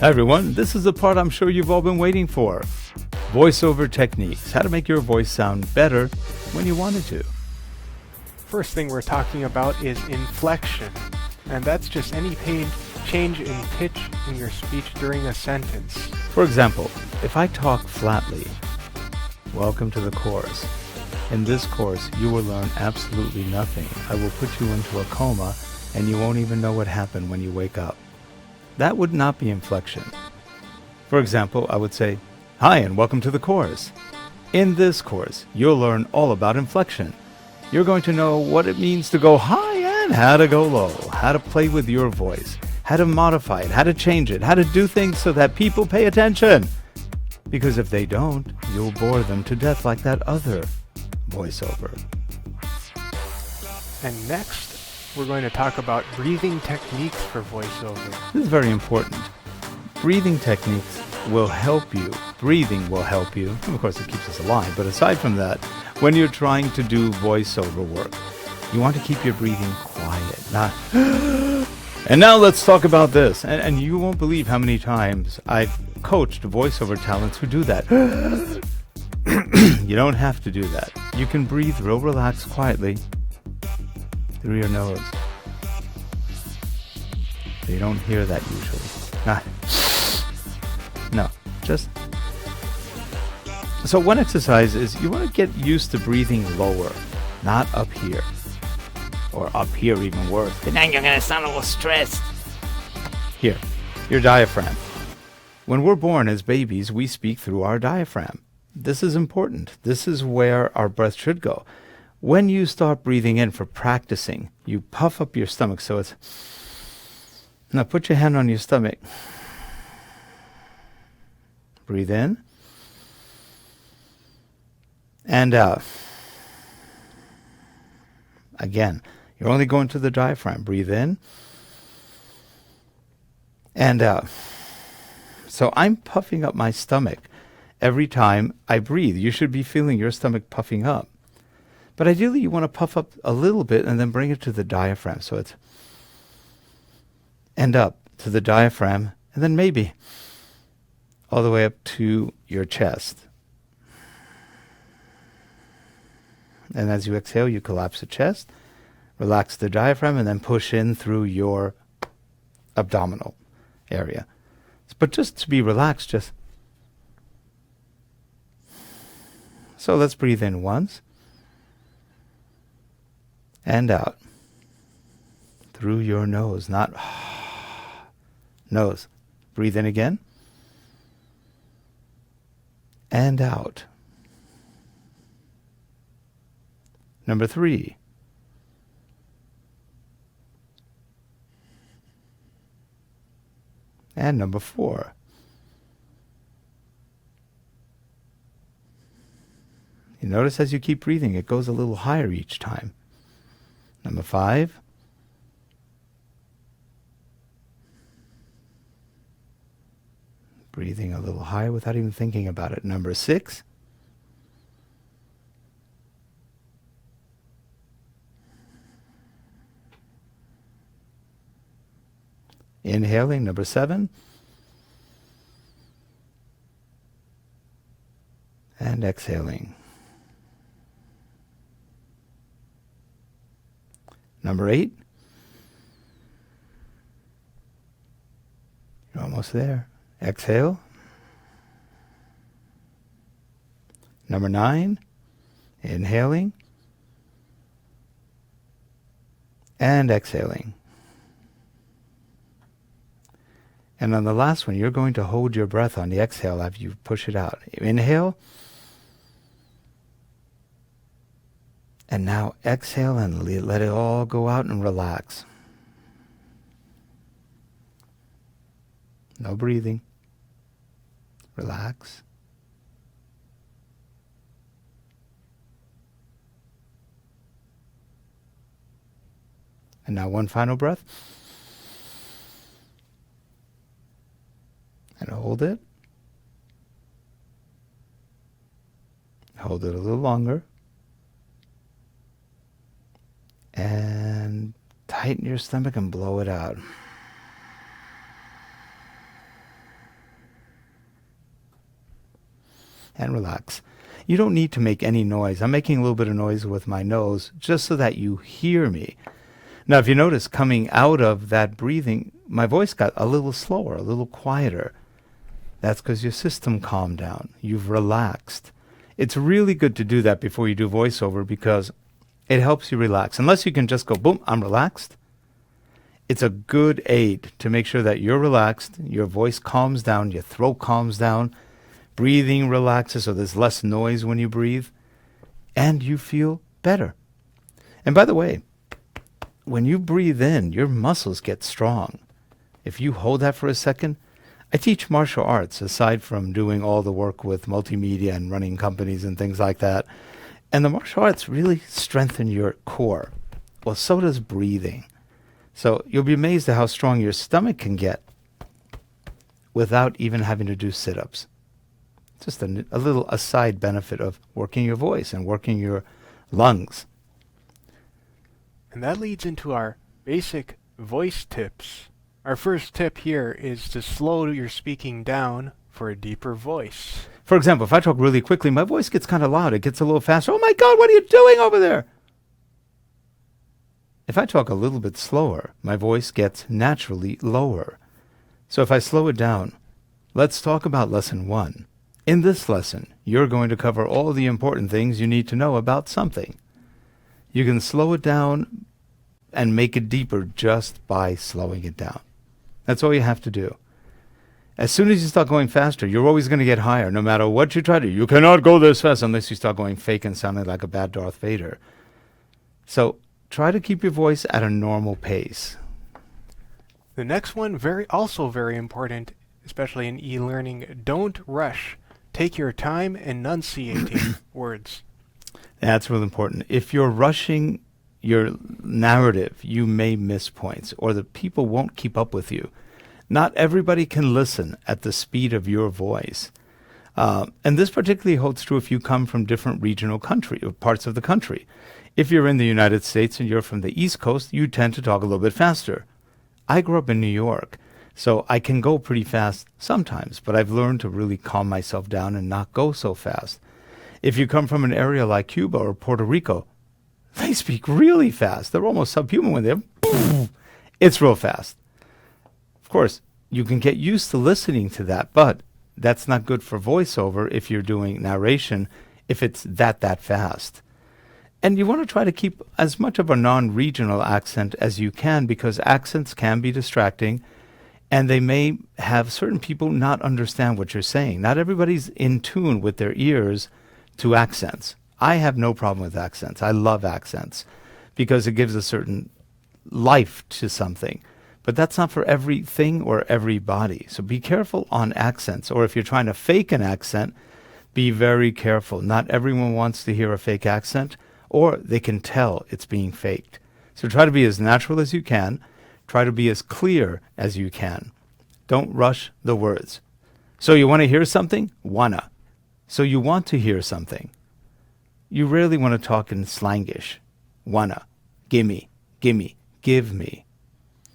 Hi everyone, this is the part I'm sure you've all been waiting for. Voiceover techniques, how to make your voice sound better when you wanted to. First thing we're talking about is inflection, and that's just any change in pitch in your speech during a sentence. For example, if I talk flatly, welcome to the course. In this course, you will learn absolutely nothing. I will put you into a coma, and you won't even know what happened when you wake up. That would not be inflection. For example, I would say, hi and welcome to the course. In this course, you'll learn all about inflection. You're going to know what it means to go high and how to go low, how to play with your voice, how to modify it, how to change it, how to do things so that people pay attention. Because if they don't, you'll bore them to death like that other voiceover. And next, we're going to talk about breathing techniques for voiceover. This is very important. Breathing techniques will help you. Breathing will help you. Of course, it keeps us alive. But aside from that, when you're trying to do voiceover work, you want to keep your breathing quiet, not... And now let's talk about this. And you won't believe how many times I've coached voiceover talents who do that. You don't have to do that. You can breathe real relaxed quietly through your nose. So you don't hear that usually. No, just... So one exercise is you want to get used to breathing lower, not up here. Or up here, even worse. But now you're going to sound a little stressed. Here, your diaphragm. When we're born as babies, we speak through our diaphragm. This is important. This is where our breath should go. When you start breathing in for practicing, you puff up your stomach so it's... Now put your hand on your stomach. Breathe in. And out. Again, you're only going to the diaphragm. Breathe in. And out. So I'm puffing up my stomach every time I breathe. You should be feeling your stomach puffing up. But ideally, you want to puff up a little bit and then bring it to the diaphragm. So it's... And up to the diaphragm. And then maybe all the way up to your chest. And as you exhale, you collapse the chest, relax the diaphragm, and then push in through your abdominal area. But just to be relaxed, just... So let's breathe in once. And out. Through your nose, not... Nose. Breathe in again. And out. Number 3. And number 4. You notice as you keep breathing, it goes a little higher each time. Number 5. Breathing a little higher without even thinking about it. Number 6. Inhaling, number 7. And exhaling. Number 8. You're almost there. Exhale. Number 9. Inhaling. And exhaling. And on the last one, you're going to hold your breath on the exhale after you push it out. Inhale. And now exhale and let it all go out and relax. No breathing. Relax. And now one final breath. And hold it. Hold it a little longer. And tighten your stomach and blow it out. and relax. You don't need to make any noise. I'm making a little bit of noise with my nose just so that you hear me. Now, if you notice, coming out of that breathing, my voice got a little slower, a little quieter. That's because your system calmed down. You've relaxed. It's really good to do that before you do voiceover because it helps you relax. Unless you can just go, boom, I'm relaxed. It's a good aid to make sure that you're relaxed, your voice calms down, your throat calms down, breathing relaxes so there's less noise when you breathe, and you feel better. And by the way, when you breathe in, your muscles get strong. If you hold that for a second, I teach martial arts aside from doing all the work with multimedia and running companies and things like that. And the martial arts really strengthen your core. Well, so does breathing. So you'll be amazed at how strong your stomach can get without even having to do sit-ups. Just a little aside benefit of working your voice and working your lungs. And that leads into our basic voice tips. Our first tip here is to slow your speaking down for a deeper voice. For example, if I talk really quickly, my voice gets kind of loud. It gets a little faster. Oh my God, what are you doing over there? If I talk a little bit slower, my voice gets naturally lower. So if I slow it down, let's talk about lesson 1. In this lesson, you're going to cover all the important things you need to know about something. You can slow it down and make it deeper just by slowing it down. That's all you have to do. As soon as you start going faster, you're always going to get higher, no matter what you try to do. You cannot go this fast unless you start going fake and sounding like a bad Darth Vader. So try to keep your voice at a normal pace. The next one, also very important, especially in e-learning, don't rush. Take your time enunciating words. That's really important. If you're rushing your narrative, you may miss points, or the people won't keep up with you. Not everybody can listen at the speed of your voice. And this particularly holds true if you come from different regional parts of the country. If you're in the United States and you're from the East Coast, you tend to talk a little bit faster. I grew up in New York, so I can go pretty fast sometimes, but I've learned to really calm myself down and not go so fast. If you come from an area like Cuba or Puerto Rico, they speak really fast. They're almost subhuman when they're... It's real fast. Of course, you can get used to listening to that, but that's not good for voiceover if you're doing narration, if it's that fast. And you want to try to keep as much of a non-regional accent as you can, because accents can be distracting, and they may have certain people not understand what you're saying. Not everybody's in tune with their ears to accents. I have no problem with accents. I love accents because it gives a certain life to something. But that's not for everything or everybody. So be careful on accents. Or if you're trying to fake an accent, be very careful. Not everyone wants to hear a fake accent, or they can tell it's being faked. So try to be as natural as you can. Try to be as clear as you can. Don't rush the words. So you want to hear something? Wanna. So you want to hear something. You rarely want to talk in slangish. Wanna. Gimme. Gimme. Give me.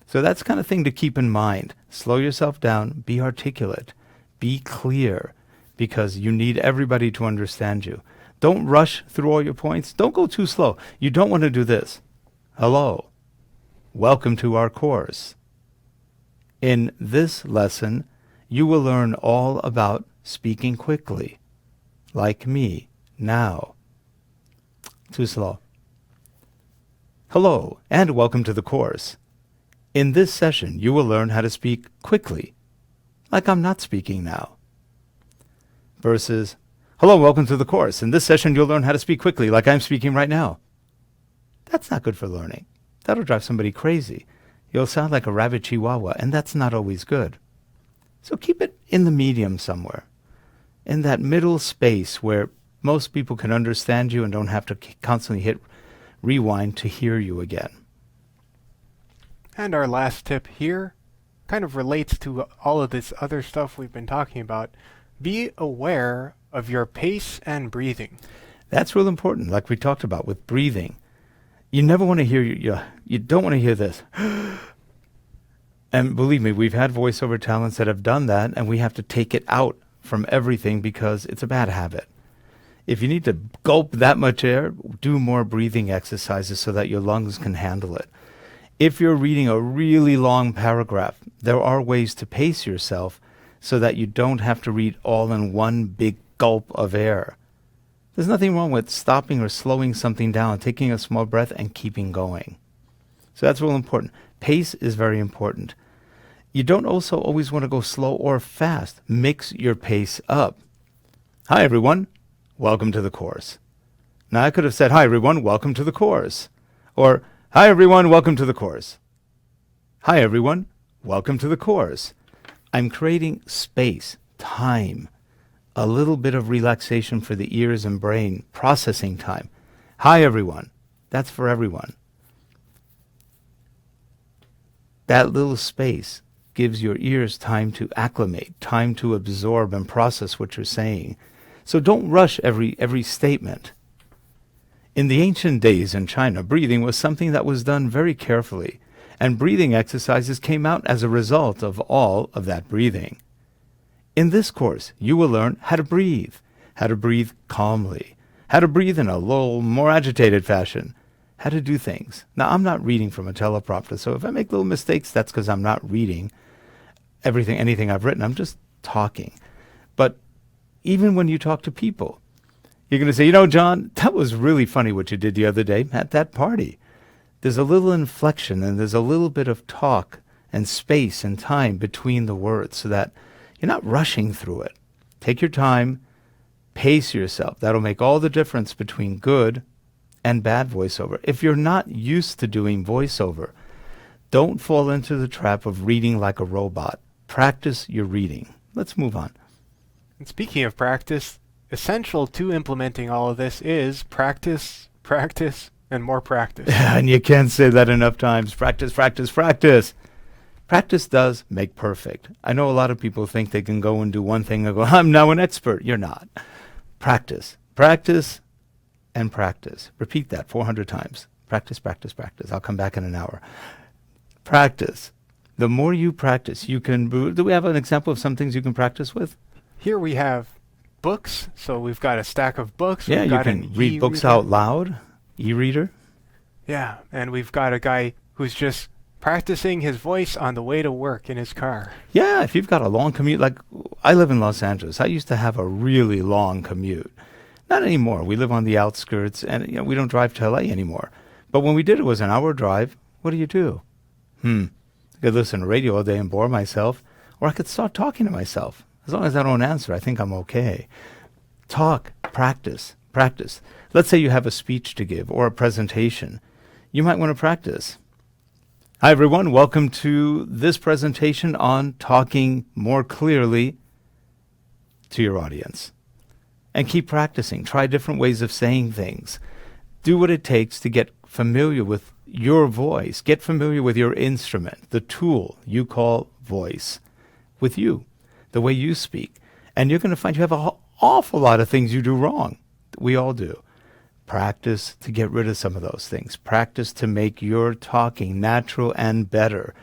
So that's the kind of thing to keep in mind. Slow yourself down. Be articulate. Be clear, because you need everybody to understand you. Don't rush through all your points. Don't go too slow. You don't want to do this. Hello. Welcome to our course. In this lesson, you will learn all about speaking quickly, like me, now. Too slow. Hello, and welcome to the course. In this session, you will learn how to speak quickly, like I'm not speaking now. Versus, hello, welcome to the course. In this session, you'll learn how to speak quickly, like I'm speaking right now. That's not good for learning. That'll drive somebody crazy. You'll sound like a rabid chihuahua, and that's not always good. So keep it in the medium somewhere, in that middle space where most people can understand you and don't have to constantly hit rewind to hear you again. And our last tip here kind of relates to all of this other stuff we've been talking about. Be aware of your pace and breathing. That's real important, like we talked about with breathing. You never want to hear, you don't want to hear this. And believe me, we've had voiceover talents that have done that, and we have to take it out from everything because it's a bad habit. If you need to gulp that much air, do more breathing exercises so that your lungs can handle it. If you're reading a really long paragraph, there are ways to pace yourself so that you don't have to read all in one big gulp of air. There's nothing wrong with stopping or slowing something down, taking a small breath and keeping going. So that's real important. Pace is very important. You don't also always want to go slow or fast. Mix your pace up. Hi, everyone. Welcome to the course. Now, I could have said, hi, everyone. Welcome to the course. Or, hi, everyone. Welcome to the course. Hi, everyone. Welcome to the course. I'm creating space, time, a little bit of relaxation for the ears and brain, processing time. Hi, everyone. That's for everyone. That little space gives your ears time to acclimate, time to absorb and process what you're saying. So don't rush every statement. In the ancient days in China, breathing was something that was done very carefully, and breathing exercises came out as a result of all of that breathing. In this course, you will learn how to breathe calmly, how to breathe in a little more agitated fashion, how to do things. Now, I'm not reading from a teleprompter, so if I make little mistakes, that's because I'm not reading anything I've written. I'm just talking. But even when you talk to people, you're going to say, John, that was really funny what you did the other day at that party. There's a little inflection and there's a little bit of talk and space and time between the words so that you're not rushing through it. Take your time, pace yourself. That'll make all the difference between good and bad voiceover. If you're not used to doing voiceover, don't fall into the trap of reading like a robot. Practice your reading. Let's move on. And speaking of practice, essential to implementing all of this is practice, practice, and more practice. And you can't say that enough times. Practice, practice, practice. Practice does make perfect. I know a lot of people think they can go and do one thing and go, I'm now an expert. You're not. Practice, practice, and practice. Repeat that 400 times. Practice, practice, practice. I'll come back in an hour. Practice. The more you practice, you can... Do we have an example of some things you can practice with? Here we have books. So we've got a stack of books. Yeah, we've you got can read books out loud. E-reader. Yeah, and we've got a guy who's just practicing his voice on the way to work in his car. Yeah, if you've got a long commute, like I live in Los Angeles. I used to have a really long commute. Not anymore. We live on the outskirts, and we don't drive to LA anymore. But when we did, it was an hour drive. What do? I could listen to radio all day and bore myself, or I could start talking to myself. As long as I don't answer, I think I'm okay. Talk, practice, practice. Let's say you have a speech to give or a presentation. You might want to practice. Hi, everyone. Welcome to this presentation on talking more clearly to your audience. And keep practicing. Try different ways of saying things. Do what it takes to get familiar with your voice. Get familiar with your instrument, the tool you call voice, with you, the way you speak. And you're going to find you have an awful lot of things you do wrong. We all do. Practice to get rid of some of those things. Practice to make your talking natural and better.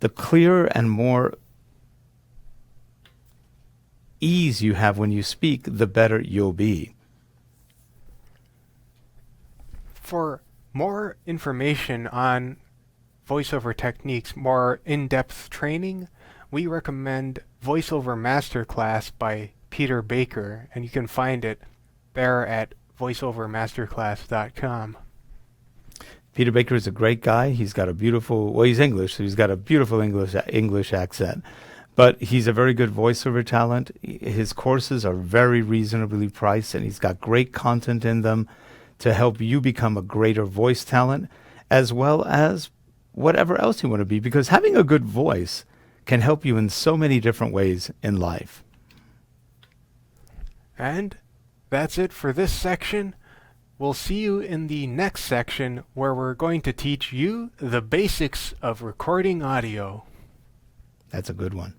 The clearer and more ease you have when you speak, the better you'll be. For more information on voiceover techniques, more in-depth training, we recommend Voiceover Masterclass by Peter Baker, and you can find it there at voiceovermasterclass.com. Peter Baker is a great guy. He's got a beautiful, he's English, so he's got a beautiful English accent. But he's a very good voiceover talent. His courses are very reasonably priced, and he's got great content in them to help you become a greater voice talent, as well as whatever else you want to be, because having a good voice can help you in so many different ways in life. And that's it for this section. We'll see you in the next section, where we're going to teach you the basics of recording audio. That's a good one.